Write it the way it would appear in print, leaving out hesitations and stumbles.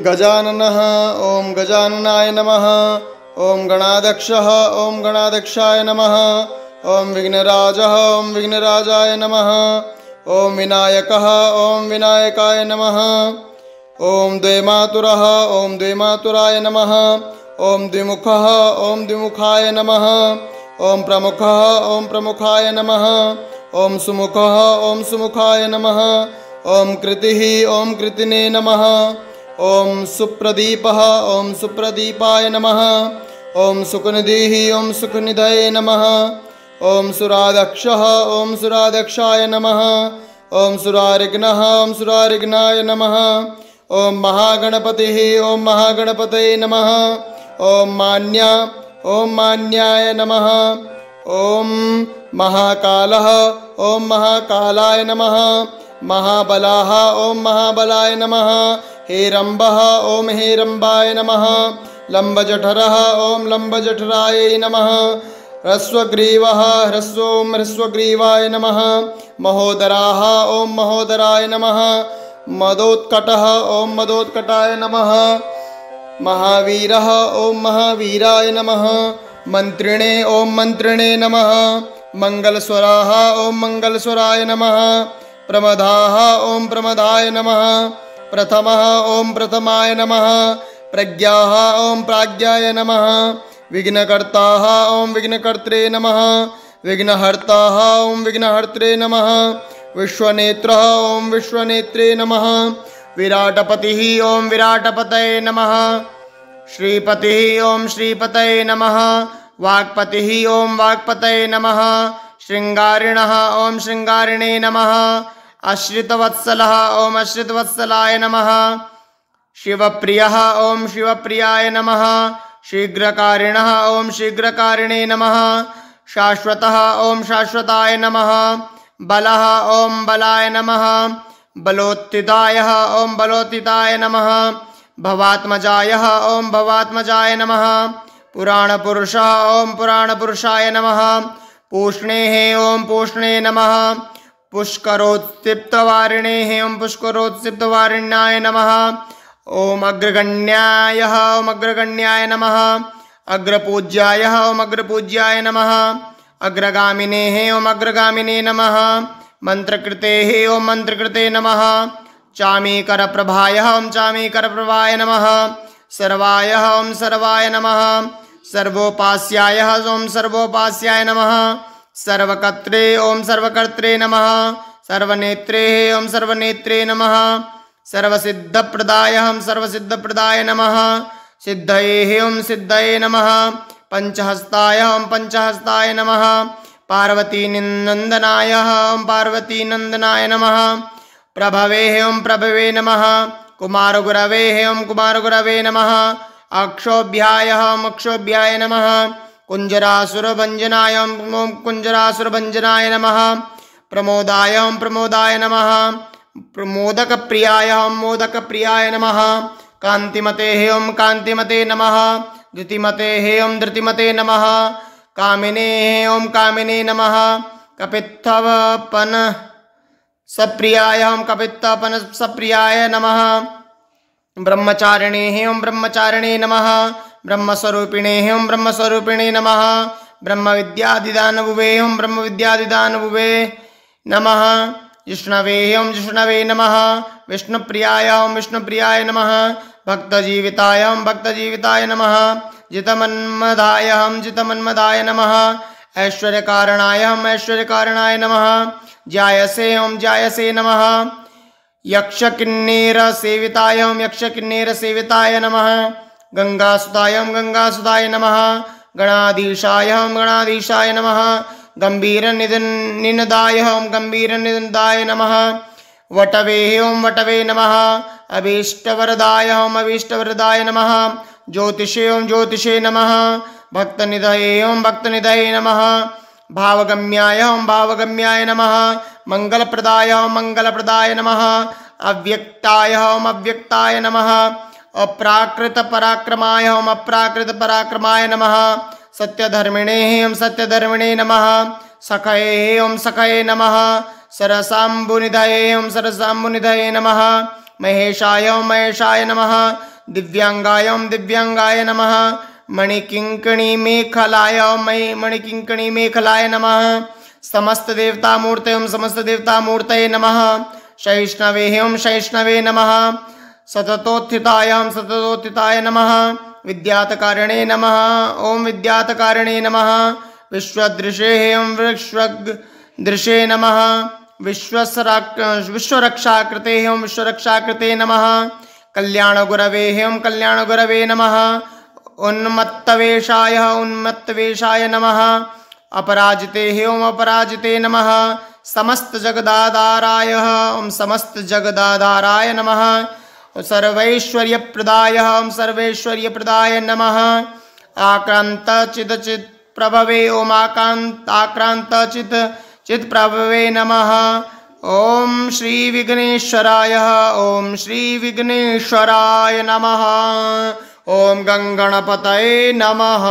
गजाननः ओम गजाननाय नमः। ओम गणाध्यक्षः ओम गणाध्यक्षाय नमः। ओम विघ्नराजः ओम विघ्नराजाय नमः। ओम विनायकः ओम विनायकाय नमः। ओम द्वैमातुरः ओम द्वैमातुराय नमः। ओम द्विमुखः ओम द्विमुखाय नमः। ओम प्रमुखः ओम प्रमुखाय नमः। ओम सुमुखः ओम सुमुखाय नमः। ओम कृतिः ओम कृतिने नमः। ओम सुप्रदीपः ओम सुप्रदीपाय नमः। ओम सुखनिधिः ओम सुखनिधये नमः। ओम सुराध्यक्षः ओम सुराध्यक्षाय नमः। ओम सुरारिघ्नः ओम सुरारिघ्नाय नमः। ओम महागणपतिः ओम महागणपतये नमः। ओम मान्या ओम मान्याय नमः। ओम महाकालः ओम महाकालाय नमः। महाबलाः ओम महाबलाय नमः। हेरम्बः ओम हेरम्बाय नमः। लम्बजठरः ओम लम्बजठराय नमः। ह्रस्वग्रीवः ह्रस्वोम ह्रस्वग्रीवाय नमः। महोदराः ओम महोदराय नमः। मदोत्कटः ओम मदोत्कटाय नमः। महावीरः ओम महावीराय नमः। मंत्रिणे ओम मंत्रिणे नमः। मंगलस्वराः ओम मंगलस्वराय नमः। प्रमदाः ओम प्रमदाय नमः। प्रथमः ओम प्रथमाय नमः। प्रज्ञाः ओम प्राज्ञाय नमः। विघ्नकर्ताः ओम विघ्नकर्त्रे नमः। विघ्नहर्ताः ओम विघ्नहर्त्रे नमः। विश्वनेत्रः ओम विश्वनेत्रे नमः। विराटपतिः ओम विराटपतये नमः। श्रीपतिः ओम श्रीपतये नमः। वाक्पतिः ओम वाक्पतये नमः। श्रृंगारिणः ओम श्रृंगारिणे नमः। आश्रितवत्सलः ओम आश्रितवत्सलाय नमः। शिवप्रियः ओम शिवप्रियाय नमः। शीघ्रकारिणः ओम शीघ्रकारिणे नमः। शाश्वतः ओम शाश्वताय नमः। बलः ओम बलाय नमः। बलोत्थितायः ओम बलोत्थिताय नमः। भवात्मजायः ओम भवात्मजाय नमः। पुराणपुरुषः ओम पुराणपुरुषाय नमः। पूष्णेः ओम पूष्णे नमः। पुष्करोत्सिप्तवारिणेः ओम पुष्करोत्सिप्तवारिण्याय नमः। ओम अग्रगण्यायः ओम अग्रगण्याय नमः। अग्रपूज्यायः ओम अग्रपूज्याय नमः। अग्रगामिनेः ओम अग्रगामिने नमः। मंत्रकृतेः ओम मंत्रकृते नमः। चामीकरप्रभायः ओम चामीकरप्रभाय नमः। सर्वायः ओम सर्वाय नमः। सर्वोपास्यायः ओम सर्वोपास्याय नमः। सर्वकर्त्रे ओम सर्वकर्त्रे नमः। सर्वनेत्रे ओम सर्वनेत्रे नमः। सर्वसिद्धप्रदाय ओम सर्वसिद्धप्रदाय नमः। सिद्धये ओम सिद्धये नमः। पंचहस्ताय ओम पंचहस्ताय नमः। पार्वतीनंदनाय ओम पार्वतीनंदनाय नमः। प्रभवे ओम प्रभवे नमः। कुमारगुरवे ओम कुमारगुरवे नमः। अक्षोभ्याय ओम अक्षोभ्याय नमः। कुंजरासुरभंजनाय ओम कुंजरासुरभंजनाय नमः। प्रमोदाय ओम प्रमोदाय नमः। प्रमोदकप्रियाय ओम मोदकप्रियाय नमः। कांतिमते ओम कांतिमते नमः। धृतिमते ओम धृतिमते नमः। कामिने ओम कामिने नमः। कपित्थवपन सप्रियाय ओम कपित्थवपन सप्रियाय नमः। ब्रह्मचारिणे ओम ब्रह्मचारिणे नमः। ब्रह्मस्वरूपिणे ओम ब्रह्मस्वरूपिणे नमः। ब्रह्मविद्यादिदानवुवे ओम ब्रह्मविद्यादिदानवुवे नमः। जिष्णवे ओम जिष्णवे नमः। विष्णुप्रियाय ओम विष्णुप्रियाय नमः। भक्तजीविताय ओम भक्तजीविताय नमः। जितमन्मदाय ओम जितमन्मदाय नमः। ऐश्वर्यकारणाय ओम ऐश्वर्यकारणाय नमः। जायसे ओम जायसे नमः। यक्षकिन्नेर सेविताय ओम यक्षकिन्नेर सेविताय नमः। गंगासुताय ओम गंगासुताय नमः। गणाधीशाय ओम गणाधीशाय नमः। गंभीरनिदाय ओम गंभीरनिदाय नमः। वटवे ओम वटवे नमः। अभीष्टवरदाय ओम अभीष्टवरदाय नमः। ज्योतिषे ओम ज्योतिषे नमः। भक्तनिधये ओम भक्तनिधये नमः। भावगम्याय ओम भावगम्याय नमः। मंगलप्रदाय ओम मंगलप्रदाय नमः। अव्यक्ताय ओम अव्यक्ताय नमः। अप्राकृत पराक्रमाय ओम अप्राकृत पराक्रमाय नमः। सत्यधर्मिणे ओम सत्यधर्मिणे नमः। सखये ओम सखये नमः। सरसाम्बुनिधये ओम सरसाम्बुनिधये नमः। महेशाय ओम महेशाय नमः दिव्यांगाय ओम दिव्यांगाय नमः मणिकिंकणी मेखलाय ओम मणिकिंकणी मेखलाय नमः समस्त देवता मूर्ते ओम समस्त देवता मूर्तये नमः शैष्णवे ओम शैष्णवे नमः सततोत्थिताय ओम सततोत्थिताय नमः विद्यातकारिणे नमः ओम विद्यातकारिणे नमः विश्वदृशे ओम विश्वदृशे नमः विश्वरक्षाकृते ओम विश्वरक्षाकृते नमः कल्याणगुरवे ओम कल्याणगुरवे नमः उन्मत्तवेशाय उन्मत्तवेशाय नमः अपराजिते ओम अपराजिते नमः समस्त जगदाधाराय ओम समस्त जगदाधाराय नमः सर्वैश्वर्यप्रदाय ओम सर्वैश्वर्यप्रदाय नमः आक्रांत चिद प्रभवे ओम आक्रांत चित प्रभवे नमः ओम श्री विघ्नेश्वराय ओम श्री विघ्नेश्वराय नमः ओम गंगणपतये नमः।